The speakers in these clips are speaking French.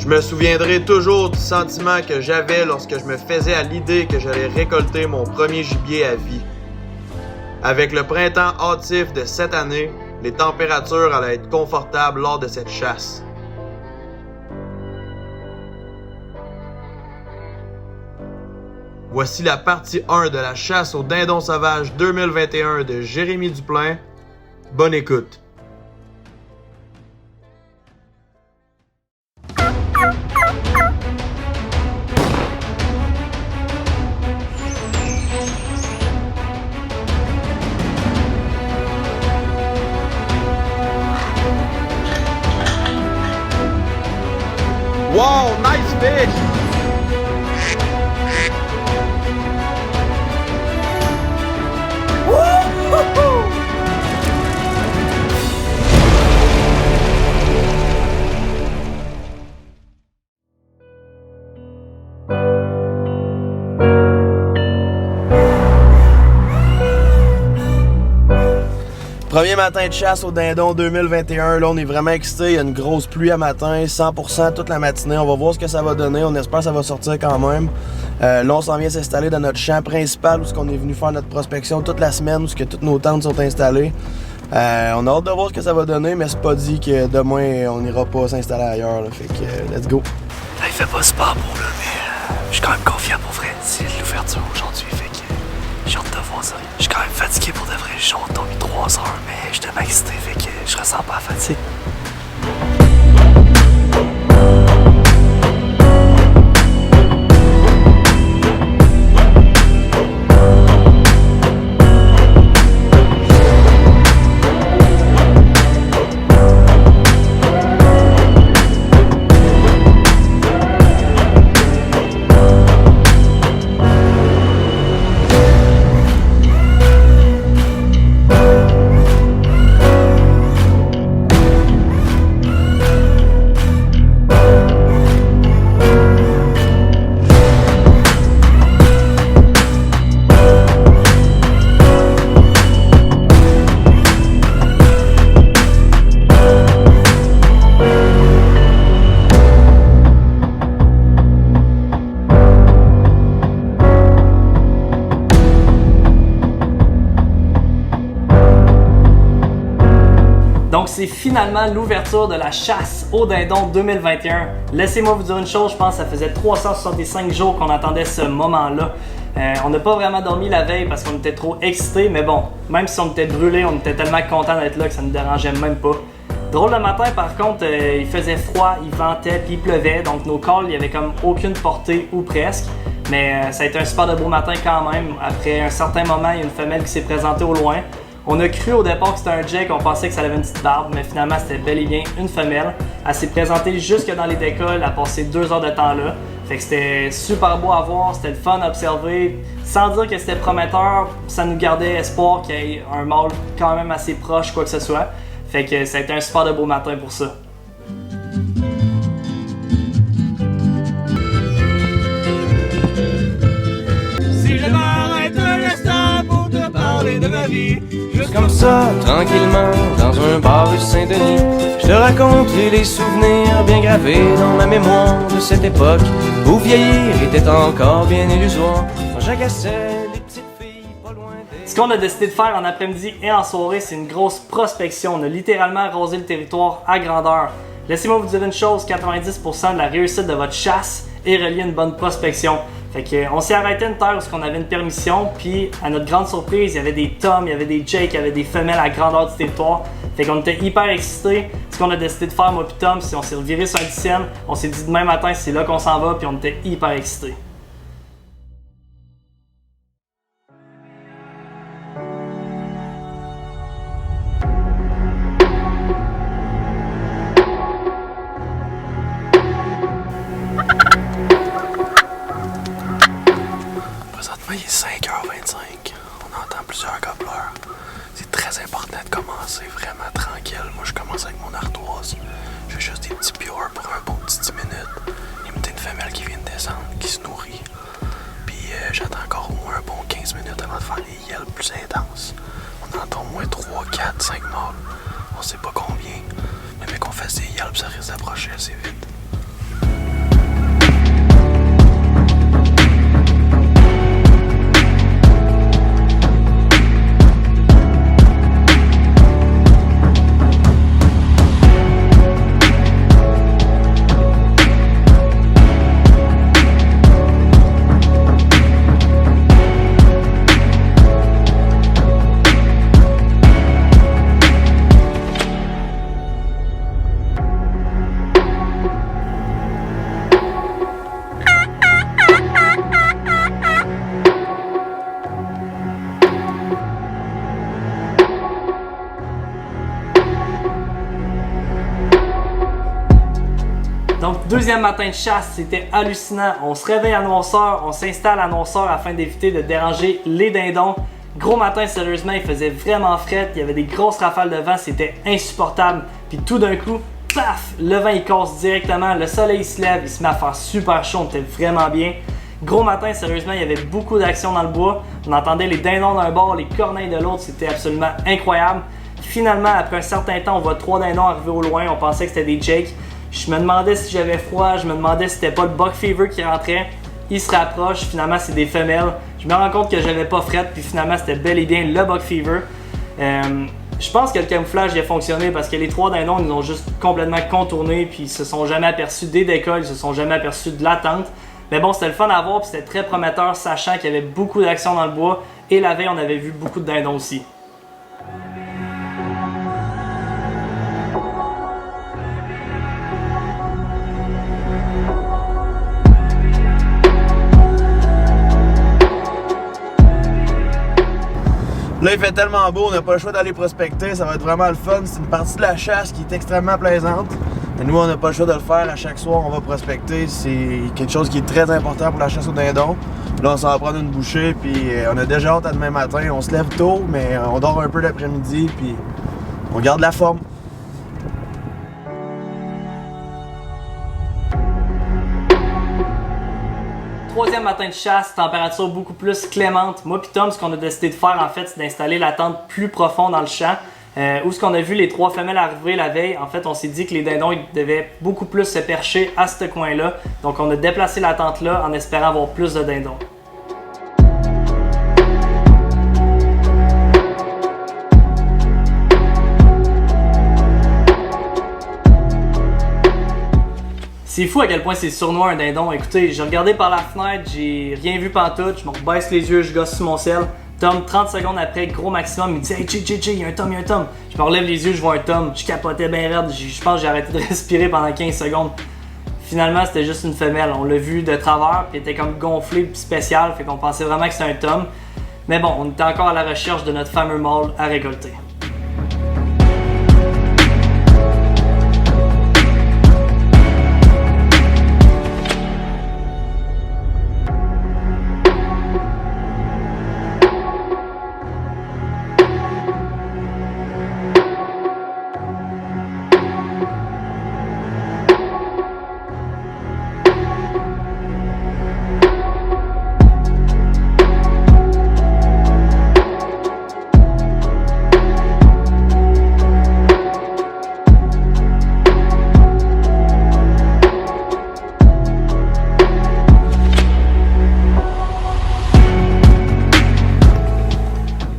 me souviendrai toujours du sentiment que j'avais lorsque je me faisais à l'idée que j'allais récolter mon premier gibier à vie. Avec le printemps hâtif de cette année, les températures allaient être confortables lors de cette chasse. Voici la partie 1 de la chasse au dindon sauvage 2021 de Jérémy Duplain. Bonne écoute. Wow, nice fish! Premier matin de chasse au dindon 2021, là on est vraiment excités, il y a une grosse pluie à matin, 100% toute la matinée, on va voir ce que ça va donner, on espère que ça va sortir quand même. Là on s'en vient s'installer dans notre champ principal où on est venu faire notre prospection toute la semaine, où toutes nos tentes sont installées. On a hâte de voir ce que ça va donner, mais c'est pas dit que demain on n'ira pas s'installer ailleurs, là, fait que let's go. Il fait pas super beau là, mais je suis quand même confiant pour vrai, c'est l'ouverture aujourd'hui, fait que j'ai hâte de voir ça. Je suis quand même fatigué pour de vrai, j'ai dormi 3 heures, mais j'étais bien excité, fait que je ressens pas la fatigue. Donc c'est finalement l'ouverture de la chasse au dindon 2021. Laissez-moi vous dire une chose, je pense que ça faisait 365 jours qu'on attendait ce moment-là. On n'a pas vraiment dormi la veille parce qu'on était trop excités, mais bon, même si on était brûlés, on était tellement contents d'être là que ça ne nous dérangeait même pas. Drôle le matin par contre, il faisait froid, il ventait puis il pleuvait, donc nos calls, il n'y avait comme aucune portée ou presque. Mais ça a été un super de beau matin quand même. Après un certain moment, il y a une femelle qui s'est présentée au loin. On a cru au départ que c'était un Jake, on pensait que ça avait une petite barbe, mais finalement c'était bel et bien une femelle. Elle s'est présentée jusque dans les décolles, elle a passé 2 heures de temps là. Fait que c'était super beau à voir, c'était le fun à observer. Sans dire que c'était prometteur, ça nous gardait espoir qu'il y ait un mâle quand même assez proche, quoi que ce soit. Fait que ça a été un super de beau matin pour ça. Si je m'arrête un instant pour te parler de ma vie, Juste comme ça, tranquillement, dans un bar rue Saint-Denis, je te raconte les souvenirs bien gravés dans ma mémoire de cette époque où vieillir était encore bien illusoire. Quand j'agaçais les petites filles pas loin des... Ce qu'on a décidé de faire en après-midi et en soirée, c'est une grosse prospection. On a littéralement rasé le territoire à grandeur. Laissez-moi vous dire une chose, 90% de la réussite de votre chasse est reliée à une bonne prospection. Fait que, on s'est arrêté une terre où on avait une permission, puis à notre grande surprise, il y avait des toms, il y avait des jakes, il y avait des femelles à grandeur du territoire. Fait qu'on était hyper excités. Ce qu'on a décidé de faire, moi puis Tom, c'est on s'est reviré sur un dixième, on s'est dit demain matin c'est là qu'on s'en va, puis on était hyper excités. Présentement, il est 5h25. On entend plusieurs gobeleurs. C'est très important de commencer vraiment tranquille. Moi, je commence avec mon ardoise. Je fais juste des petits pures pour un bon petit 10 minutes. Il me dit une femelle qui vient de descendre, qui se nourrit. Puis j'attends encore au moins un bon 15 minutes avant de faire les yells plus intenses. On entend au moins 3, 4, 5 mâles. On sait pas combien. Mais qu'on fasse des yells, ça risque d'approcher assez vite. Donc, deuxième matin de chasse, c'était hallucinant. On se réveille à Noirceur, on s'installe à Noirceur afin d'éviter de déranger les dindons. Gros matin, sérieusement, il faisait vraiment fret, il y avait des grosses rafales de vent, c'était insupportable. Puis tout d'un coup, paf, le vent il casse directement, le soleil se lève, il se met à faire super chaud, on était vraiment bien. Gros matin, sérieusement, il y avait beaucoup d'action dans le bois. On entendait les dindons d'un bord, les corneilles de l'autre, c'était absolument incroyable. Finalement, après un certain temps, on voit 3 dindons arriver au loin, on pensait que c'était des jakes. Je me demandais si j'avais froid, je me demandais si c'était pas le buck fever qui rentrait. Ils se rapprochent, finalement c'est des femelles. Je me rends compte que j'avais pas fret, puis finalement c'était bel et bien le buck fever. Je pense que le camouflage a fonctionné parce que les 3 dindons nous ont juste complètement contournés, puis ils se sont jamais aperçus des décolles, ils se sont jamais aperçus de l'attente. Mais bon, c'était le fun à voir, puis c'était très prometteur, sachant qu'il y avait beaucoup d'action dans le bois. Et la veille, on avait vu beaucoup de dindons aussi. Là, il fait tellement beau, on n'a pas le choix d'aller prospecter, ça va être vraiment le fun. C'est une partie de la chasse qui est extrêmement plaisante. Et nous, on n'a pas le choix de le faire. À chaque soir, on va prospecter. C'est quelque chose qui est très important pour la chasse au dindon. Là, on s'en va prendre une bouchée, puis on a déjà hâte à demain matin. On se lève tôt, mais on dort un peu l'après-midi, puis on garde la forme. Troisième matin de chasse, température beaucoup plus clémente. Moi puis Tom, ce qu'on a décidé de faire en fait, c'est d'installer la tente plus profond dans le champ. Où ce qu'on a vu les 3 femelles arriver la veille, en fait on s'est dit que les dindons ils devaient beaucoup plus se percher à ce coin-là. Donc on a déplacé la tente là en espérant avoir plus de dindons. C'est fou à quel point c'est sournois un dindon. Écoutez, j'ai regardé par la fenêtre, j'ai rien vu pantoute, je me rebaisse les yeux, je gosse sur mon sel. Tom, 30 secondes après, gros maximum, il me dit « Hey, il y a un tom, il y a un tom ». Je me relève les yeux, je vois un tom, je capotais bien raide, je pense que j'ai arrêté de respirer pendant 15 secondes. Finalement, c'était juste une femelle, on l'a vu de travers, puis elle était comme gonflée puis spéciale, fait qu'on pensait vraiment que c'était un tom. Mais bon, on était encore à la recherche de notre fameux mâle à récolter.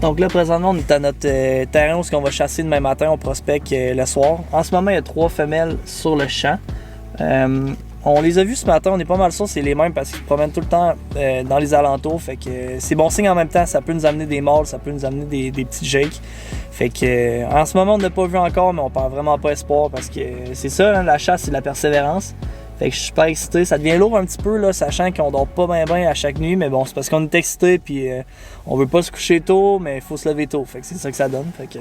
Donc là, présentement, on est à notre terrain où on va chasser demain matin, on prospecte le soir. En ce moment, il y a 3 femelles sur le champ. On les a vues ce matin, on est pas mal sûr que c'est les mêmes parce qu'ils se promènent tout le temps dans les alentours. Fait que c'est bon signe en même temps, ça peut nous amener des mâles, ça peut nous amener des petits jakes. Fait que en ce moment, on n'a pas vu encore, mais on perd vraiment pas espoir parce que c'est ça, hein, la chasse, c'est de la persévérance. Fait que je suis super excité. Ça devient lourd un petit peu, là, sachant qu'on dort pas bien à chaque nuit. Mais bon, c'est parce qu'on est excité puis on veut pas se coucher tôt, mais il faut se lever tôt. Fait que c'est ça que ça donne. Fait que...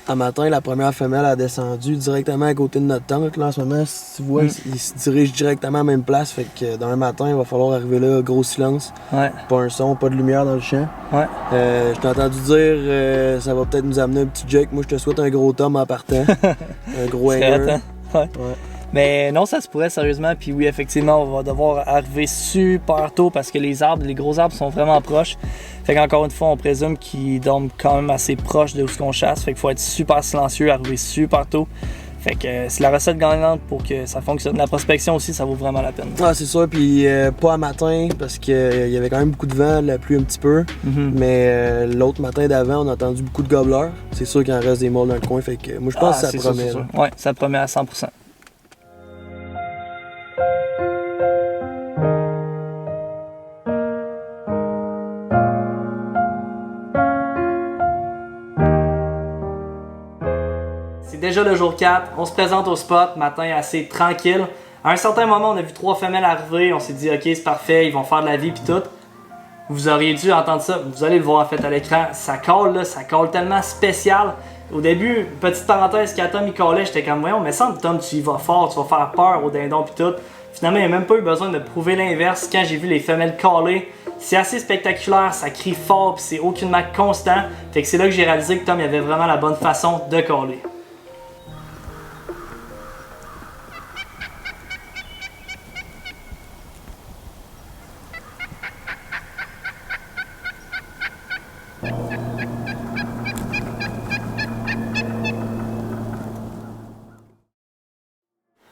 Un matin, la première femelle a descendu directement à côté de notre tente. Là, en ce moment, si tu vois, il se dirige directement à la même place. Fait que demain matin, il va falloir arriver là, gros silence. Ouais. Pas un son, pas de lumière dans le champ. Ouais. Je t'ai entendu dire ça va peut-être nous amener un petit Jake. Moi, je te souhaite un gros tom en partant. Un gros hanger. Ouais. Mais non, ça se pourrait sérieusement. Puis oui, effectivement, on va devoir arriver super tôt parce que les gros arbres sont vraiment proches. Fait qu'encore une fois, on présume qu'ils dorment quand même assez proche de où qu'on chasse. Fait qu'il faut être super silencieux, arriver super tôt. Fait que c'est la recette gagnante pour que ça fonctionne. La prospection aussi, ça vaut vraiment la peine. Ah, c'est sûr, puis pas à matin parce qu'il y avait quand même beaucoup de vent, la pluie un petit peu. Mais l'autre matin d'avant, on a entendu beaucoup de gobeleurs. C'est sûr qu'il en reste des mâles dans le coin. Fait que moi, je pense que ça promet. Ouais, ça promet à 100%. Déjà le jour 4, on se présente au spot, matin assez tranquille. À un certain moment, on a vu 3 femelles arriver, on s'est dit ok c'est parfait, ils vont faire de la vie pis tout. Vous auriez dû entendre ça, vous allez le voir en fait à l'écran, ça colle là, ça colle tellement spécial. Au début, petite parenthèse, quand Tom il collait, j'étais comme voyons, mais semble Tom tu y vas fort, tu vas faire peur au dindon pis tout. Finalement, il n'y a même pas eu besoin de prouver l'inverse. Quand j'ai vu les femelles caller, c'est assez spectaculaire, ça crie fort pis c'est aucunement constant. Fait que c'est là que j'ai réalisé que Tom il avait vraiment la bonne façon de caller.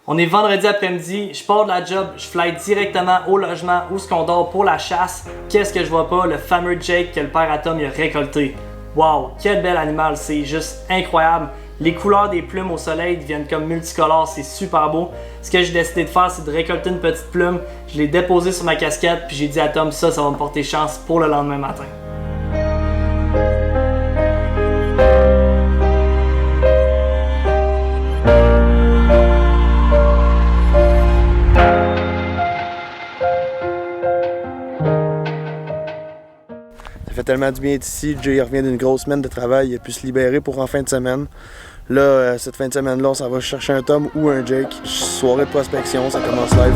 On est vendredi après-midi, je pars de la job, je fly directement au logement où ce qu'on dort pour la chasse. Qu'est-ce que je vois pas? Le fameux Jake que le père à Tom a récolté. Wow, quel bel animal, c'est juste incroyable. Les couleurs des plumes au soleil deviennent comme multicolores, c'est super beau. Ce que j'ai décidé de faire, c'est de récolter une petite plume. Je l'ai déposée sur ma casquette, puis j'ai dit à Tom, ça va me porter chance pour le lendemain matin. Ça fait tellement du bien d'être ici. Jay revient d'une grosse semaine de travail, il a pu se libérer pour en fin de semaine. Là, cette fin de semaine-là, on s'en va chercher un Tom ou un Jake. Soirée de prospection, ça commence live.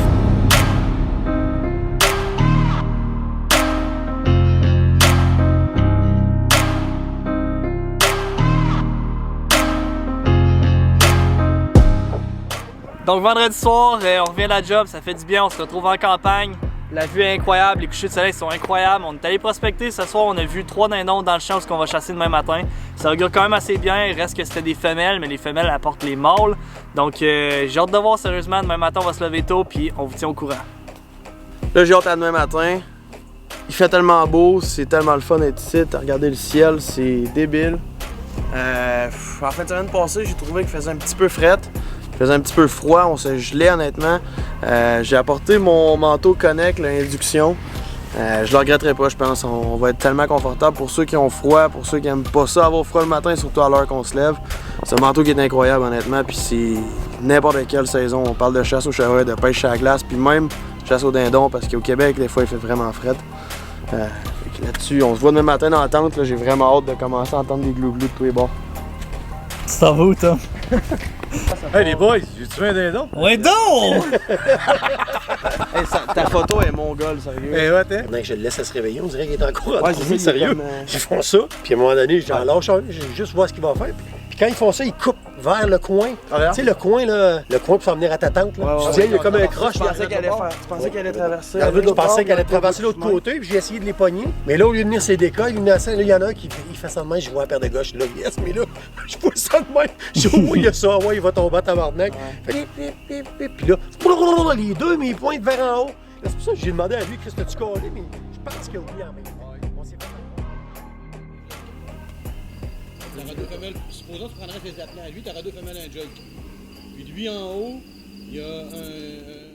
Donc vendredi soir, on revient de la job, ça fait du bien, on se retrouve en campagne. La vue est incroyable, les couchers de soleil sont incroyables. On est allé prospecter ce soir, on a vu 3 dindons dans le champ où on va chasser demain matin. Ça augure quand même assez bien, il reste que c'était des femelles, mais les femelles apportent les mâles. Donc j'ai hâte de voir sérieusement, demain matin on va se lever tôt puis on vous tient au courant. Là, j'ai hâte à demain matin. Il fait tellement beau, c'est tellement le fun d'être ici. Regardez le ciel, c'est débile. En fin de semaine passée, j'ai trouvé qu'il faisait un petit peu fret. Il faisait un petit peu froid, on se gelait honnêtement. J'ai apporté mon manteau Connect, l'induction. Je le regretterai pas, je pense. On va être tellement confortable pour ceux qui ont froid, pour ceux qui aiment pas ça, avoir froid le matin, surtout à l'heure qu'on se lève. C'est un manteau qui est incroyable honnêtement, puis c'est n'importe quelle saison. On parle de chasse au chevreuil, de pêche à la glace, puis même chasse au dindon, parce qu'au Québec, des fois, il fait vraiment fret. Là-dessus, on se voit demain matin dans la tente. J'ai vraiment hâte de commencer à entendre des glou-glou de tous les bords. Tu t'en vas où, Tom? Hey les boys, j'ai tué un dindon? Ouais donc! Hey, ta photo est mongole, sérieux. Eh ouais, t'es? Pendant que je le laisse à se réveiller, on dirait qu'il est encore en Ouais, train c'est de ça, il est sérieux. comme, Ils font ça, puis à un moment donné, j'en lâche un, je vais juste voir ce qu'il va faire. Puis quand ils font ça, ils coupent vers le coin. Tu sais, le coin, là, le coin pour s'en venir à ta tente. Là. Ouais, Tu sais, il y a comme un croche. Tu pensais qu'elle allait traverser. Je pensais qu'elle allait traverser l'autre côté, puis j'ai essayé de les pogner. Mais là, au lieu de venir ses décoils, il y en a un qui fait ça de main, je vois à paire de gauche, là, yes, mais là, je vois ça de main. Je dis, oh, il y a ça, ouais, il va tomber à tabarnak. Puis là, les deux, mes points de vers en haut. C'est pour ça que j'ai demandé à lui, Chris, t'as-tu collé, mais je pense qu'il a oublié en même. On s'est fait. T'auras deux femelles, supposons que tu prendrais tes appelants à lui, t'auras deux femelles à un Jake. Puis lui en haut, il y a un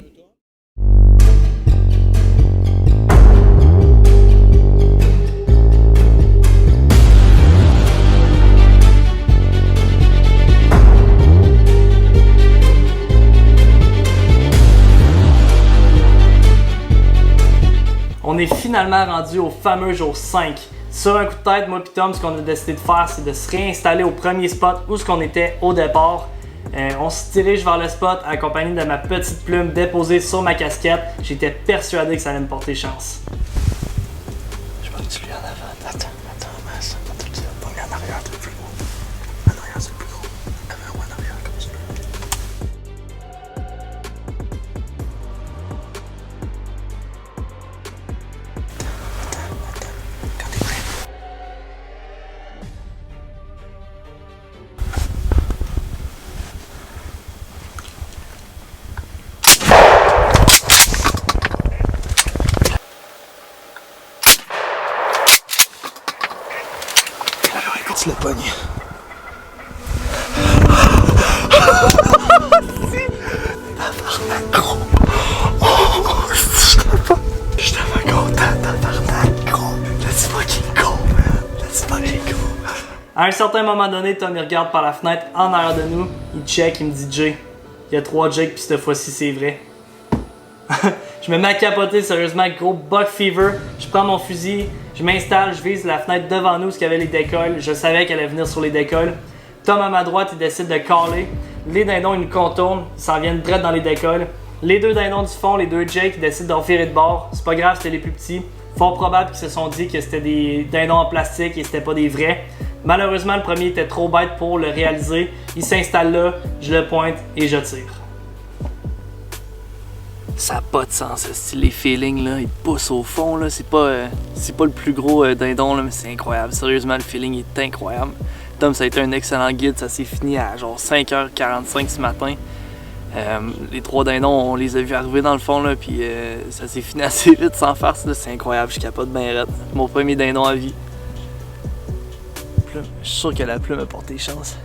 On est finalement rendu au fameux jour 5. Sur un coup de tête, moi et Tom, ce qu'on a décidé de faire, c'est de se réinstaller au premier spot où ce qu'on était au départ. On se dirige vers le spot accompagné de ma petite plume déposée sur ma casquette. J'étais persuadé que ça allait me porter chance. Je pense que tu lui en avant. Attends, masse. Attends, tu vas pas en arrière, c'est le plus gros. En arrière, c'est le plus gros. En arrière, comme ça. Quand t'es prêt. Tu l'as pogné. Je t'avais content, tabarnak, gros. Let's fucking go, man. Let's fucking go. À un certain moment donné, Tom il regarde par la fenêtre en arrière de nous. Il check, il me dit Jay, il y a 3 Jake puis cette fois-ci c'est vrai. Je Je me mets à capoter, sérieusement, gros buck fever. Je prends mon fusil, je m'installe, je vise la fenêtre devant nous, où il y avait les décolles. Je savais qu'elle allait venir sur les décolles. Tom à ma droite, il décide de caller. Les dindons, ils nous contournent, ils s'en viennent direct dans les décolles. Les deux dindons du fond, les deux Jake, ils décident de revirer de bord. C'est pas grave, c'était les plus petits. Fort probable qu'ils se sont dit que c'était des dindons en plastique et c'était pas des vrais. Malheureusement, le premier était trop bête pour le réaliser. Il s'installe là, je le pointe et je tire. Ça n'a pas de sens, les feelings là, ils poussent au fond là, c'est pas le plus gros dindon là, mais c'est incroyable. Sérieusement, le feeling est incroyable. Tom, ça a été un excellent guide, ça s'est fini à genre 5h45 ce matin. Les 3 dindons, on les a vus arriver dans le fond là, puis ça s'est fini assez vite sans farce là, c'est incroyable, je capote bien raide. Mon premier dindon à vie. Plume. Je suis sûr que la plume a porté chance.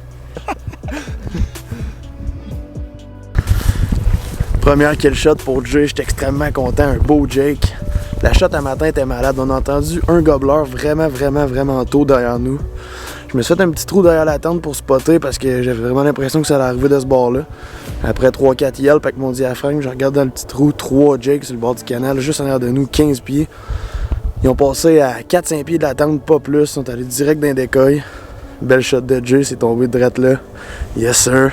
Première kill shot pour Jay, j'étais extrêmement content, un beau Jake. La shot à matin était malade, on a entendu un gobeleur vraiment tôt derrière nous. Je me suis fait un petit trou derrière la tente pour spotter parce que j'avais vraiment l'impression que ça allait arriver de ce bord-là. Après 3-4 yelps avec mon diaphragme, je regarde dans le petit trou, 3 Jake sur le bord du canal, juste en arrière de nous, 15 pieds. Ils ont passé à 4-5 pieds de la tente, pas plus, ils sont allés direct dans les décoils. Belle shot de Jay, c'est tombé direct là. Yes sir.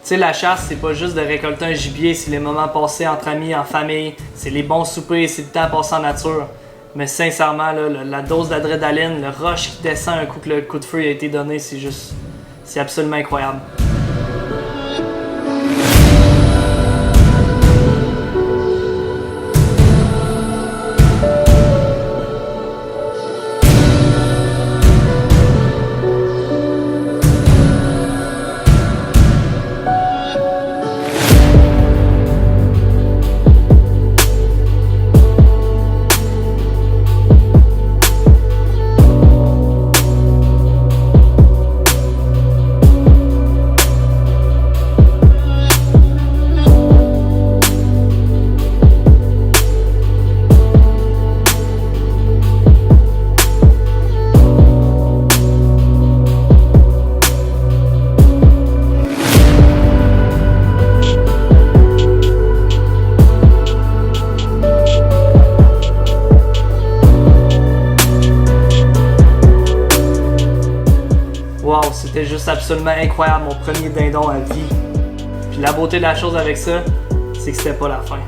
Tu sais, la chasse, c'est pas juste de récolter un gibier, c'est les moments passés entre amis, en famille, c'est les bons soupers, c'est le temps passé en nature. Mais sincèrement, là, la dose d'adrénaline, le rush qui descend un coup que le coup de feu a été donné, c'est absolument incroyable. Wow, c'était juste absolument incroyable, mon premier dindon à vie. Puis la beauté de la chose avec ça, c'est que c'était pas la fin.